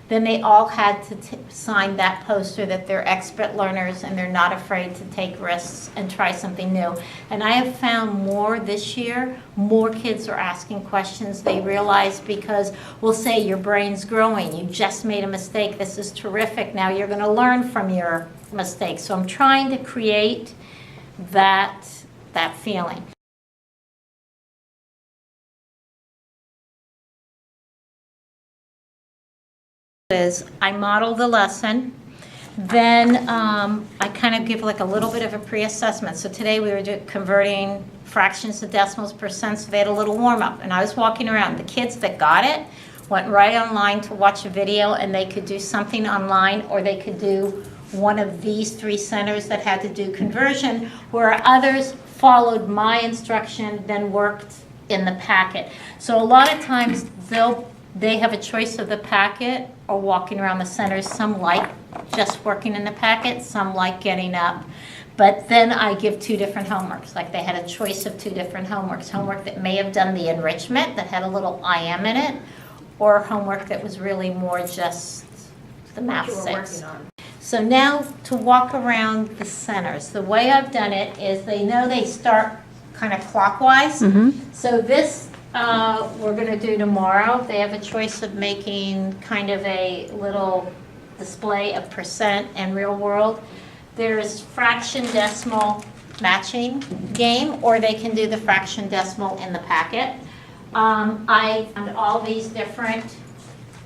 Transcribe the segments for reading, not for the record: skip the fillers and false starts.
then they all had to sign that poster that they're expert learners and they're not afraid to take risks and try something new. And I have found more this year, more kids are asking questions. They realize, because we'll say your brain's growing, you just made a mistake, this is terrific, now you're going to learn from your mistake. So I'm trying to create that feeling. Is I model the lesson, then I kind of give like a little bit of a pre-assessment. So today we were converting fractions to decimals, percent, so they had a little warm-up, and I was walking around. The kids that got it went right online to watch a video, and they could do something online, or they could do one of these 3 centers that had to do conversion, where others followed my instruction, then worked in the packet. So a lot of times they have a choice of the packet or walking around the centers. Some like just working in the packet, some like getting up. But then I give 2 different homeworks. Like they had a choice of 2 different homeworks. Homework that may have done the enrichment, that had a little I am in it, or homework that was really more just the math 6. So now to walk around the centers, the way I've done it is they know they start kind of clockwise. So this we're going to do tomorrow. They have a choice of making kind of a little display of percent and real world. There's fraction decimal matching game, or they can do the fraction decimal in the packet. I found all these different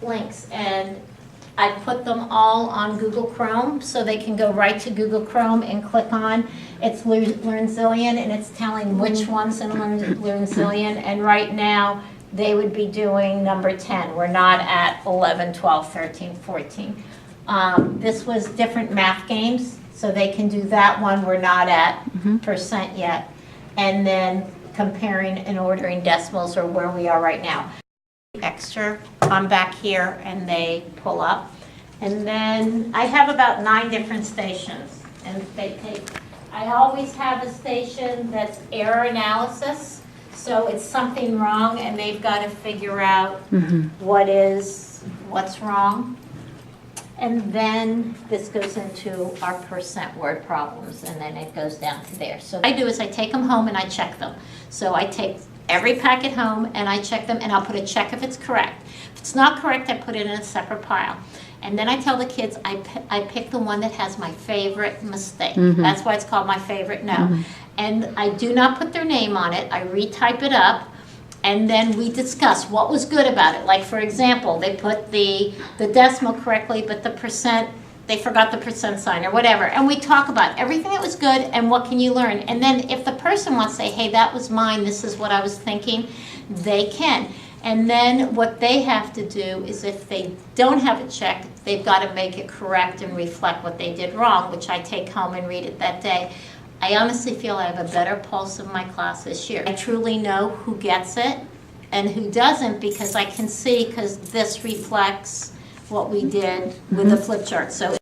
links, and I put them all on Google Chrome, so they can go right to Google Chrome and click on. It's LearnZillion, and it's telling which ones in LearnZillion, and right now they would be doing number 10. We're not at 11, 12, 13, 14. This was different math games, so they can do that one. We're not at percent yet. And then comparing and ordering decimals, or where we are right now. Extra come back here and they pull up, and then I have about 9 different stations, and they take, I always have a station that's error analysis, so it's something wrong and they've got to figure out what's wrong. And then this goes into our percent word problems, and then it goes down to there. So what I do is I take them home and I check them. So I take every packet home and I check them, and I'll put a check if it's correct. If it's not correct, I put it in a separate pile. And then I tell the kids I pick the one that has my favorite mistake. That's why it's called my favorite no. And I do not put their name on it. I retype it up, and then we discuss what was good about it. Like, for example, they put the decimal correctly, but the percent, they forgot the percent sign or whatever. And we talk about everything that was good and what can you learn. And then if the person wants to say, hey, that was mine, this is what I was thinking, they can. And then what they have to do is, if they don't have it checked, they've got to make it correct and reflect what they did wrong, which I take home and read it that day. I honestly feel I have a better pulse of my class this year. I truly know who gets it and who doesn't, because I can see, because this reflects what we did with the flip chart. So